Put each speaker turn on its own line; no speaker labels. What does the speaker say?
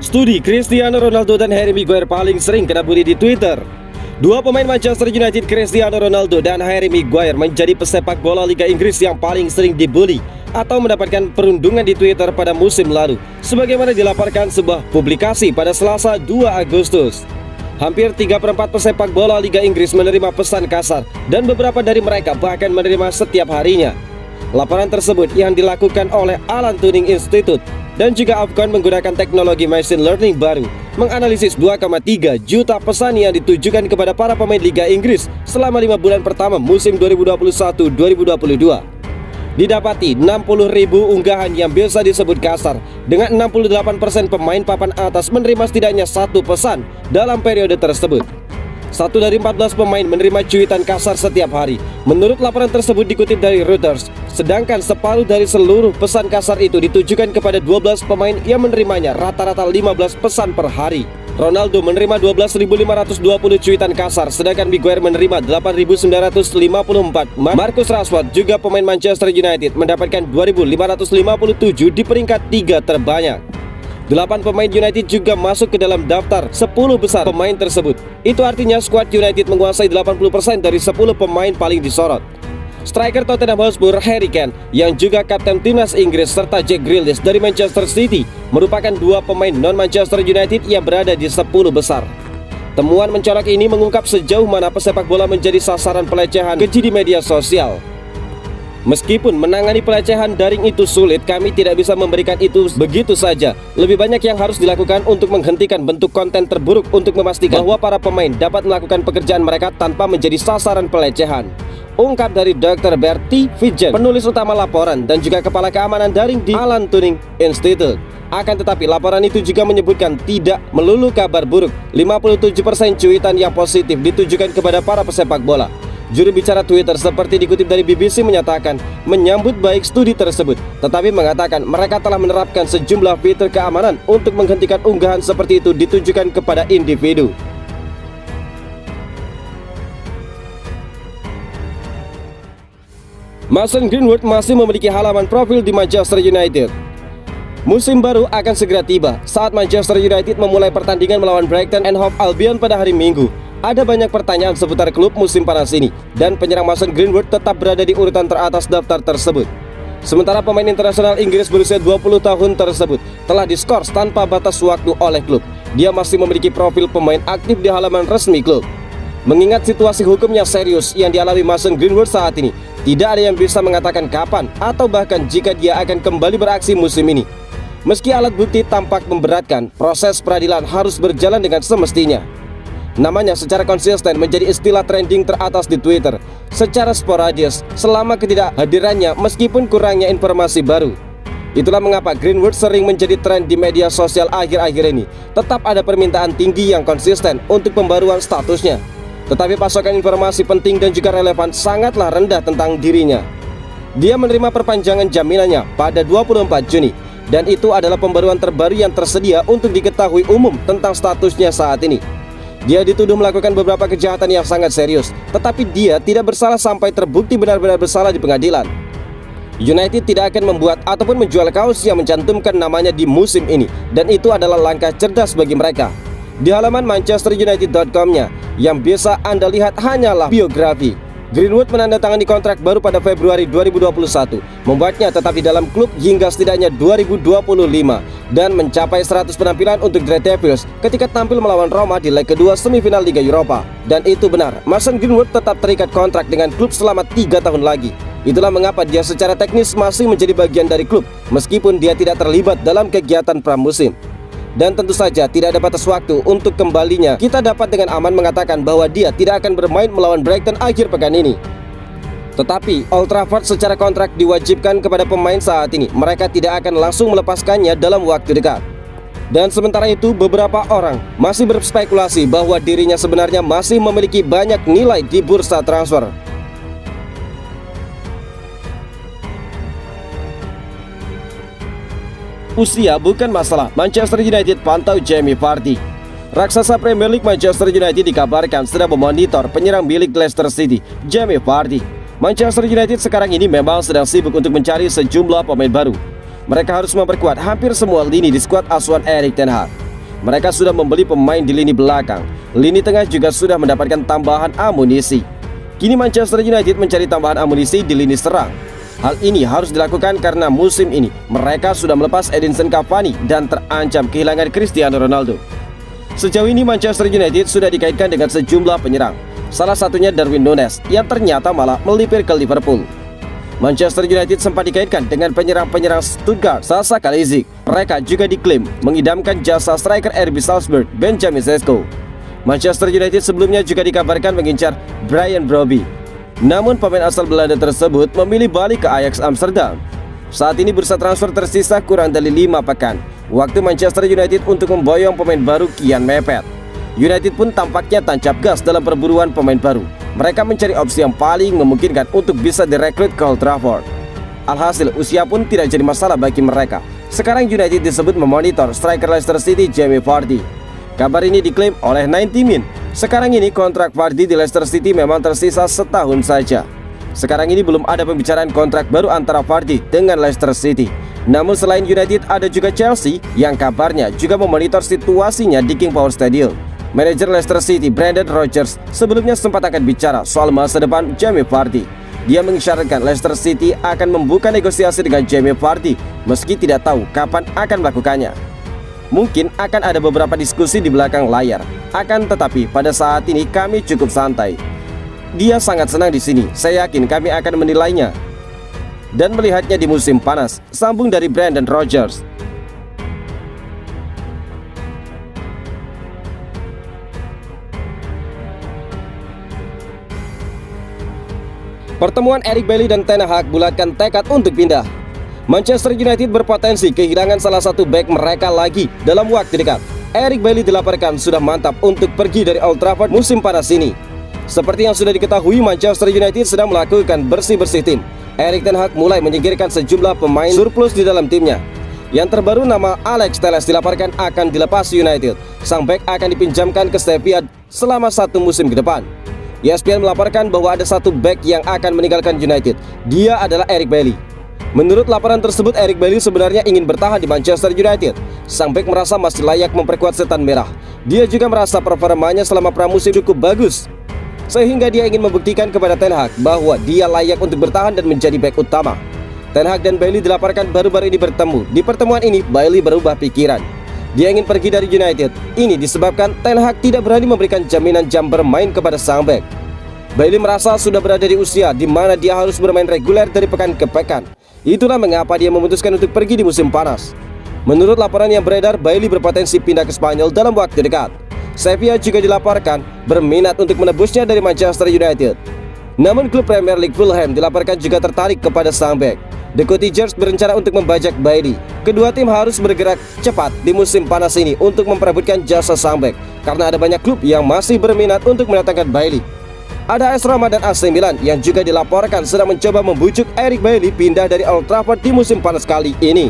Studi Cristiano Ronaldo dan Harry Maguire paling sering kena bully di Twitter. Dua pemain Manchester United, Cristiano Ronaldo dan Harry Maguire, menjadi pesepak bola Liga Inggris yang paling sering dibully atau mendapatkan perundungan di Twitter pada musim lalu, sebagaimana dilaporkan sebuah publikasi pada Selasa 2 Agustus. Hampir 3/4 pesepak bola Liga Inggris menerima pesan kasar, dan beberapa dari mereka bahkan menerima setiap harinya. Laporan tersebut yang dilakukan oleh Alan Turing Institute dan juga Afcon menggunakan teknologi machine learning baru menganalisis 2,3 juta pesan yang ditujukan kepada para pemain Liga Inggris selama 5 bulan pertama musim 2021-2022. Didapati 60.000 unggahan yang biasa disebut kasar, dengan 68% pemain papan atas menerima setidaknya satu pesan dalam periode tersebut. 1 dari 14 pemain menerima cuitan kasar setiap hari. Menurut laporan tersebut dikutip dari Reuters, sedangkan separuh dari seluruh pesan kasar itu ditujukan kepada 12 pemain yang menerimanya rata-rata 15 pesan per hari. Ronaldo menerima 12.520 cuitan kasar, sedangkan Maguire menerima 8.954. Marcus Rashford, juga pemain Manchester United, mendapatkan 2.557 di peringkat 3 terbanyak. 8 pemain United juga masuk ke dalam daftar 10 besar pemain tersebut. Itu artinya skuad United menguasai 80% dari 10 pemain paling disorot. Striker Tottenham Hotspur Harry Kane, yang juga kapten timnas Inggris, serta Jack Grealish dari Manchester City merupakan 2 pemain non-Manchester United yang berada di 10 besar. Temuan mencolok ini mengungkap sejauh mana pesepak bola menjadi sasaran pelecehan keji di media sosial. Meskipun menangani pelecehan daring itu sulit, kami tidak bisa memberikan itu begitu saja. Lebih banyak yang harus dilakukan untuk menghentikan bentuk konten terburuk untuk memastikan bahwa para pemain dapat melakukan pekerjaan mereka tanpa menjadi sasaran pelecehan, ungkap dari Dr. Bertie Vidgen, penulis utama laporan dan juga kepala keamanan daring di Alan Turing Institute. Akan tetapi laporan itu juga menyebutkan tidak melulu kabar buruk. 57% cuitan yang positif ditujukan kepada para pesepak bola. Juru bicara Twitter seperti dikutip dari BBC menyatakan menyambut baik studi tersebut, tetapi mengatakan mereka telah menerapkan sejumlah fitur keamanan untuk menghentikan unggahan seperti itu ditujukan kepada individu. Mason Greenwood masih memiliki halaman profil di Manchester United. Musim baru akan segera tiba saat Manchester United memulai pertandingan melawan Brighton and Hove Albion pada hari Minggu. Ada banyak pertanyaan seputar klub musim panas ini, dan penyerang Mason Greenwood tetap berada di urutan teratas daftar tersebut. Sementara pemain internasional Inggris berusia 20 tahun tersebut telah diskors tanpa batas waktu oleh klub. Dia masih memiliki profil pemain aktif di halaman resmi klub. Mengingat situasi hukumnya serius yang dialami Mason Greenwood saat ini, tidak ada yang bisa mengatakan kapan atau bahkan jika dia akan kembali beraksi musim ini. Meski alat bukti tampak memberatkan, proses peradilan harus berjalan dengan semestinya. Namanya secara konsisten menjadi istilah trending teratas di Twitter secara sporadis selama ketidakhadirannya meskipun kurangnya informasi baru. Itulah mengapa Greenwood sering menjadi tren di media sosial akhir-akhir ini. Tetap ada permintaan tinggi yang konsisten untuk pembaruan statusnya, tetapi pasokan informasi penting dan juga relevan sangatlah rendah tentang dirinya. Dia menerima perpanjangan jaminannya pada 24 Juni, dan itu adalah pembaruan terbaru yang tersedia untuk diketahui umum tentang statusnya saat ini. Dia dituduh melakukan beberapa kejahatan yang sangat serius, tetapi dia tidak bersalah sampai terbukti benar-benar bersalah di pengadilan. United tidak akan membuat ataupun menjual kaos yang mencantumkan namanya di musim ini, dan itu adalah langkah cerdas bagi mereka. Di halaman manchesterunited.com-nya yang biasa Anda lihat hanyalah biografi. Greenwood menandatangani kontrak baru pada Februari 2021, membuatnya tetap di dalam klub hingga setidaknya 2025 dan mencapai 100 penampilan untuk The Red Devils ketika tampil melawan Roma di leg kedua semifinal Liga Eropa. Dan itu benar, Mason Greenwood tetap terikat kontrak dengan klub selama 3 tahun lagi. Itulah mengapa dia secara teknis masih menjadi bagian dari klub meskipun dia tidak terlibat dalam kegiatan pramusim. Dan tentu saja tidak ada batas waktu untuk kembalinya. Kita dapat dengan aman mengatakan bahwa dia tidak akan bermain melawan Brighton akhir pekan ini. Tetapi Old Trafford secara kontrak diwajibkan kepada pemain saat ini. Mereka tidak akan langsung melepaskannya dalam waktu dekat. Dan sementara itu beberapa orang masih berspekulasi bahwa dirinya sebenarnya masih memiliki banyak nilai di bursa transfer. Usia bukan masalah, Manchester United pantau Jamie Vardy. Raksasa Premier League Manchester United dikabarkan sedang memonitor penyerang milik Leicester City, Jamie Vardy. Manchester United sekarang ini memang sedang sibuk untuk mencari sejumlah pemain baru. Mereka harus memperkuat hampir semua lini di skuad asuhan Erik ten Hag. Mereka sudah membeli pemain di lini belakang. Lini tengah juga sudah mendapatkan tambahan amunisi. Kini Manchester United mencari tambahan amunisi di lini serang. Hal ini harus dilakukan karena musim ini mereka sudah melepas Edinson Cavani dan terancam kehilangan Cristiano Ronaldo. Sejauh ini Manchester United sudah dikaitkan dengan sejumlah penyerang, salah satunya Darwin Núñez yang ternyata malah melipir ke Liverpool. Manchester United sempat dikaitkan dengan penyerang-penyerang Stuttgart, Sasa Kalajdzic. Mereka juga diklaim mengidamkan jasa striker RB Salzburg, Benjamin Sesko. Manchester United sebelumnya juga dikabarkan mengincar Brian Brobby. Namun pemain asal Belanda tersebut memilih balik ke Ajax Amsterdam. Saat ini bursa transfer tersisa kurang dari 5 pekan. Waktu Manchester United untuk memboyong pemain baru kian mepet. United pun tampaknya tancap gas dalam perburuan pemain baru. Mereka mencari opsi yang paling memungkinkan untuk bisa direkrut ke Old Trafford. Alhasil usia pun tidak jadi masalah bagi mereka. Sekarang United disebut memonitor striker Leicester City Jamie Vardy. Kabar ini diklaim oleh 90 Min. Sekarang ini kontrak Vardy di Leicester City memang tersisa setahun saja. Sekarang ini belum ada pembicaraan kontrak baru antara Vardy dengan Leicester City. Namun selain United ada juga Chelsea yang kabarnya juga memonitor situasinya di King Power Stadium. Manajer Leicester City Brendan Rodgers sebelumnya sempat akan bicara soal masa depan Jamie Vardy. Dia mengisyaratkan Leicester City akan membuka negosiasi dengan Jamie Vardy meski tidak tahu kapan akan melakukannya. Mungkin akan ada beberapa diskusi di belakang layar. Akan tetapi pada saat ini kami cukup santai. Dia sangat senang di sini. Saya yakin kami akan menilainya dan melihatnya di musim panas. Sambung dari Brendan Rodgers. Pertemuan Eric Bailly dan Ten Hag bulatkan tekad untuk pindah. Manchester United berpotensi kehilangan salah satu bek mereka lagi dalam waktu dekat. Eric Bailly dilaporkan sudah mantap untuk pergi dari Old Trafford musim panas ini. Seperti yang sudah diketahui, Manchester United sedang melakukan bersih-bersih tim. Erik ten Hag mulai menyingkirkan sejumlah pemain surplus di dalam timnya. Yang terbaru nama Alex Telles dilaporkan akan dilepas United. Sang bek akan dipinjamkan ke Sheffield selama 1 musim ke depan. ESPN melaporkan bahwa ada satu bek yang akan meninggalkan United. Dia adalah Eric Bailly. Menurut laporan tersebut, Eric Bailly sebenarnya ingin bertahan di Manchester United. Sang bek merasa masih layak memperkuat setan merah. Dia juga merasa performanya selama pramusim cukup bagus, sehingga dia ingin membuktikan kepada Ten Hag bahwa dia layak untuk bertahan dan menjadi bek utama. Ten Hag dan Bailly dilaporkan baru-baru ini bertemu. Di pertemuan ini, Bailly berubah pikiran. Dia ingin pergi dari United. Ini disebabkan Ten Hag tidak berani memberikan jaminan jam bermain kepada sang bek. Bailly merasa sudah berada di usia di mana dia harus bermain reguler dari pekan ke pekan. Itulah mengapa dia memutuskan untuk pergi di musim panas. Menurut laporan yang beredar, Bailly berpotensi pindah ke Spanyol dalam waktu dekat. Sevilla juga dilaporkan berminat untuk menebusnya dari Manchester United. Namun klub Premier League Fulham dilaporkan juga tertarik kepada sang bek. The Cottagers berencana untuk membajak Bailly. Kedua tim harus bergerak cepat di musim panas ini untuk memperebutkan jasa sang bek, karena ada banyak klub yang masih berminat untuk mendatangkan Bailly. Ada AS Roma dan AC Milan yang juga dilaporkan sedang mencoba membujuk Eric Bailly pindah dari Old Trafford di musim panas kali ini.